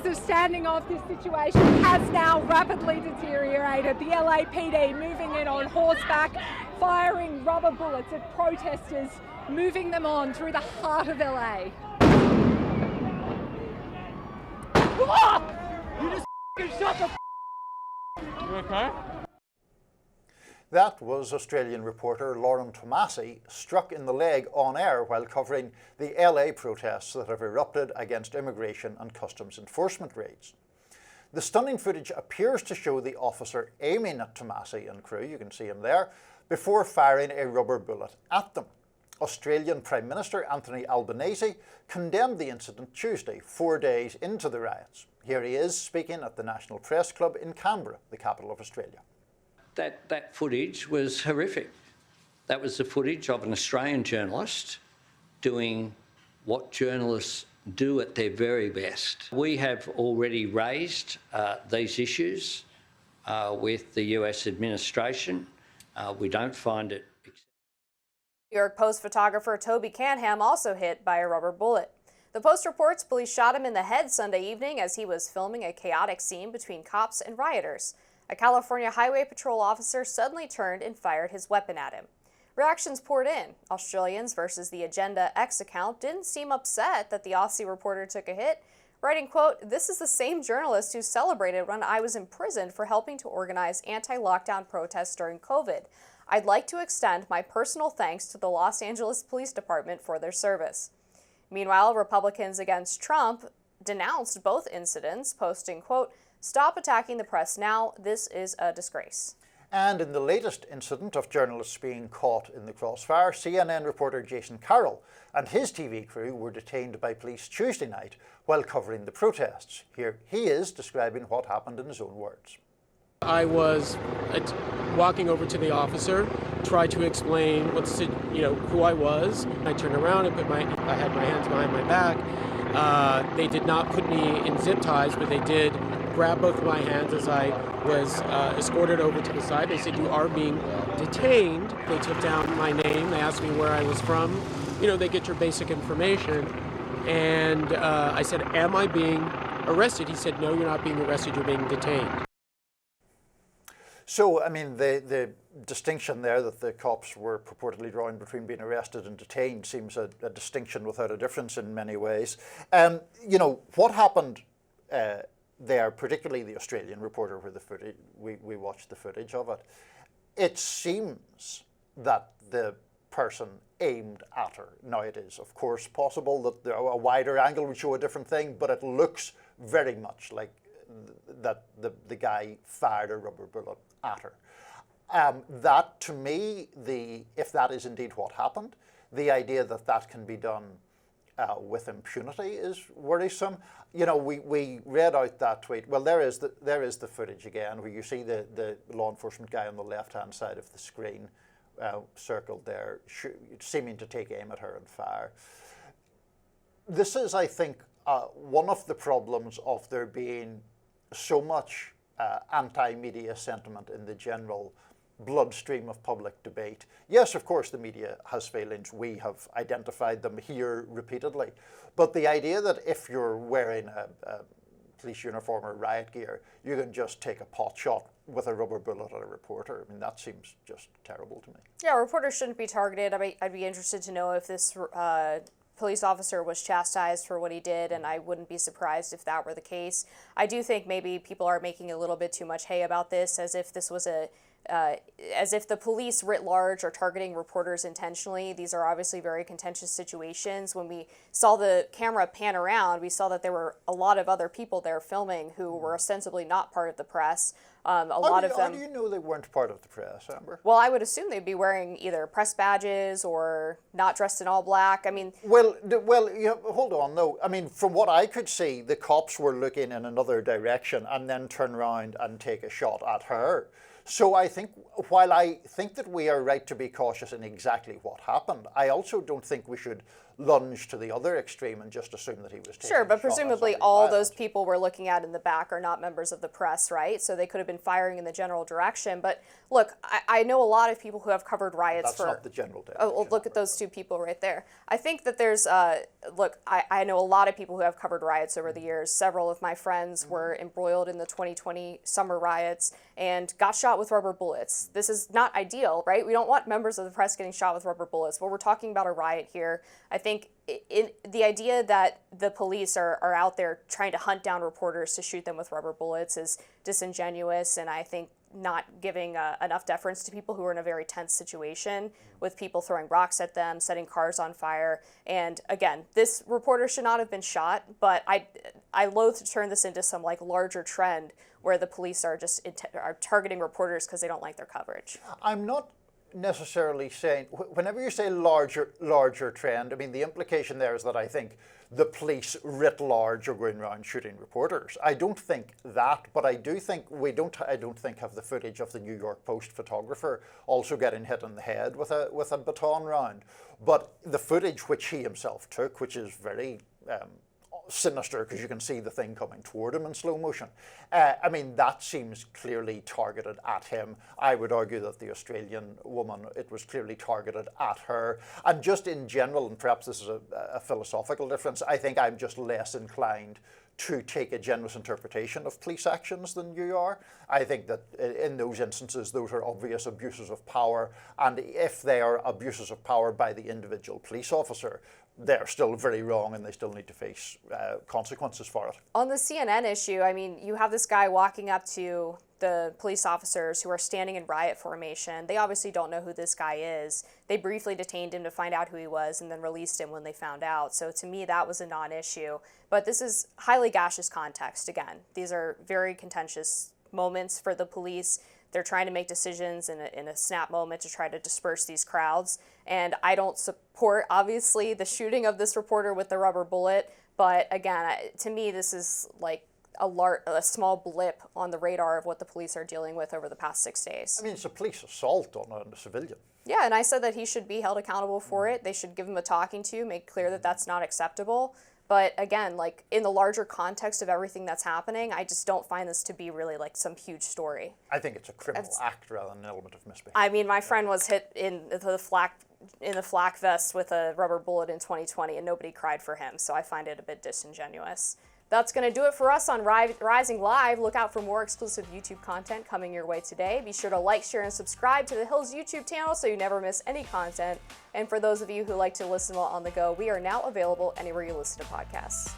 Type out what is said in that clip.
as a standing off, this situation has now rapidly deteriorated. The LAPD moving in on horseback, firing rubber bullets at protesters, moving them on through the heart of LA. Oh! You just shot the. You okay? That was Australian reporter Lauren Tomasi, struck in the leg on air while covering the LA protests that have erupted against immigration and customs enforcement raids. The stunning footage appears to show the officer aiming at Tomasi and crew, you can see him there, before firing a rubber bullet at them. Australian Prime Minister Anthony Albanese condemned the incident Tuesday, 4 days into the riots. Here he is speaking at the National Press Club in Canberra, the capital of Australia. That footage was horrific. That was the footage of an Australian journalist doing what journalists do at their very best. We have already raised these issues with the US administration. We don't find it acceptable. New York Post photographer Toby Canham also hit by a rubber bullet. The Post reports police shot him in the head Sunday evening as he was filming a chaotic scene between cops and rioters. A California Highway Patrol officer suddenly turned and fired his weapon at him. Reactions poured in. Australians versus the Agenda X account didn't seem upset that the Aussie reporter took a hit, writing, quote, "This is the same journalist who celebrated when I was imprisoned for helping to organize anti-lockdown protests during COVID. I'd like to extend my personal thanks to the Los Angeles Police Department for their service." Meanwhile, Republicans against Trump denounced both incidents, posting, quote, "Stop attacking the press now. This is a disgrace." And in the latest incident of journalists being caught in the crossfire, CNN reporter Jason Carroll and his TV crew were detained by police Tuesday night while covering the protests. Here he is describing what happened in his own words. I was walking over to the officer, tried to explain who I was. I turned around and I had my hands behind my back. They did not put me in zip ties, but they did grab both of my hands as I was escorted over to the side. They said, "You are being detained." They took down my name. They asked me where I was from. They get your basic information. And I said, "Am I being arrested?" He said, "No, you're not being arrested. You're being detained." So, I mean, the distinction there that the cops were purportedly drawing between being arrested and detained seems a distinction without a difference in many ways. What happened there, particularly the Australian reporter where the footage, we watched the footage of it, it seems that the person aimed at her. Now, it is, of course, possible that a wider angle would show a different thing, but it looks very much like that the guy fired a rubber bullet at her. That, to me, if that is indeed what happened, the idea that that can be done with impunity is worrisome. We read out that tweet. Well, there is the footage again, where you see the law enforcement guy on the left-hand side of the screen, circled there, seeming to take aim at her and fire. This is, I think, one of the problems of there being so much anti-media sentiment in the general bloodstream of public debate. Yes, of course, the media has failings. We have identified them here repeatedly. But the idea that if you're wearing a police uniform or riot gear, you can just take a pot shot with a rubber bullet at a reporter, I mean, that seems just terrible to me. Yeah, reporters shouldn't be targeted. I'd be interested to know if this police officer was chastised for what he did, and I wouldn't be surprised if that were the case. I do think maybe people are making a little bit too much hay about this, as if this was as if the police writ large are targeting reporters intentionally. These are obviously very contentious situations. When we saw the camera pan around, we saw that there were a lot of other people there filming who were ostensibly not part of the press. Lot of them. How do you know they weren't part of the press, Amber? Well, I would assume they'd be wearing either press badges or not dressed in all black. I mean, well, hold on, though. I mean, from what I could see, the cops were looking in another direction and then turn around and take a shot at her. So I think, while I think that we are right to be cautious in exactly what happened, I also don't think we should lunge to the other extreme and just assume that he was taking Sure, but a shot at presumably somebody all violent. those people we're looking at in the back are not members of the press, right? So they could have been firing in the general direction. But look, I know a lot of people who have covered riots That's for... not the general direction. Oh, well, look at those two people right there. I think that there's, look, I know a lot of people who have covered riots over the years. Several of my friends were embroiled in the 2020 summer riots and got shot with rubber bullets. This is not ideal, right? We don't want members of the press getting shot with rubber bullets, but we're talking about a riot here. I think the idea that the police are out there trying to hunt down reporters to shoot them with rubber bullets is disingenuous, and I think not giving enough deference to people who are in a very tense situation with people throwing rocks at them, setting cars on fire. And again, this reporter should not have been shot, but I loathe to turn this into some like larger trend where the police are just are targeting reporters because they don't like their coverage. I'm not necessarily saying, whenever you say larger trend, I mean, the implication there is that I think the police writ large are going around shooting reporters. I don't think that, but I do think I don't think have the footage of the New York Post photographer also getting hit in the head with a baton round. But the footage which he himself took, which is very sinister because you can see the thing coming toward him in slow motion. I mean, that seems clearly targeted at him. I would argue that the Australian woman, it was clearly targeted at her. And just in general, and perhaps this is a philosophical difference, I think I'm just less inclined to take a generous interpretation of police actions than you are. I think that in those instances, those are obvious abuses of power. And if they are abuses of power by the individual police officer, they're still very wrong and they still need to face consequences for it. On the CNN issue, I mean, you have this guy walking up to the police officers who are standing in riot formation. They obviously don't know who this guy is. They briefly detained him to find out who he was and then released him when they found out. So to me, that was a non-issue. But this is highly gaseous context. Again, these are very contentious moments for the police. They're trying to make decisions in a snap moment to try to disperse these crowds. And I don't support, obviously, the shooting of this reporter with the rubber bullet. But again, to me, this is like a small blip on the radar of what the police are dealing with over the past 6 days. I mean, it's a police assault on a civilian. Yeah, and I said that he should be held accountable for it. They should give him a talking to, make clear that that's not acceptable. But again, like in the larger context of everything that's happening, I just don't find this to be really like some huge story. I think it's a criminal act rather than an element of misbehavior. I mean, my friend was hit in the flak vest with a rubber bullet in 2020, and nobody cried for him. So I find it a bit disingenuous. That's going to do it for us on Rising Live. Look out for more exclusive YouTube content coming your way today. Be sure to like, share, and subscribe to the Hills YouTube channel so you never miss any content. And for those of you who like to listen while on the go, we are now available anywhere you listen to podcasts.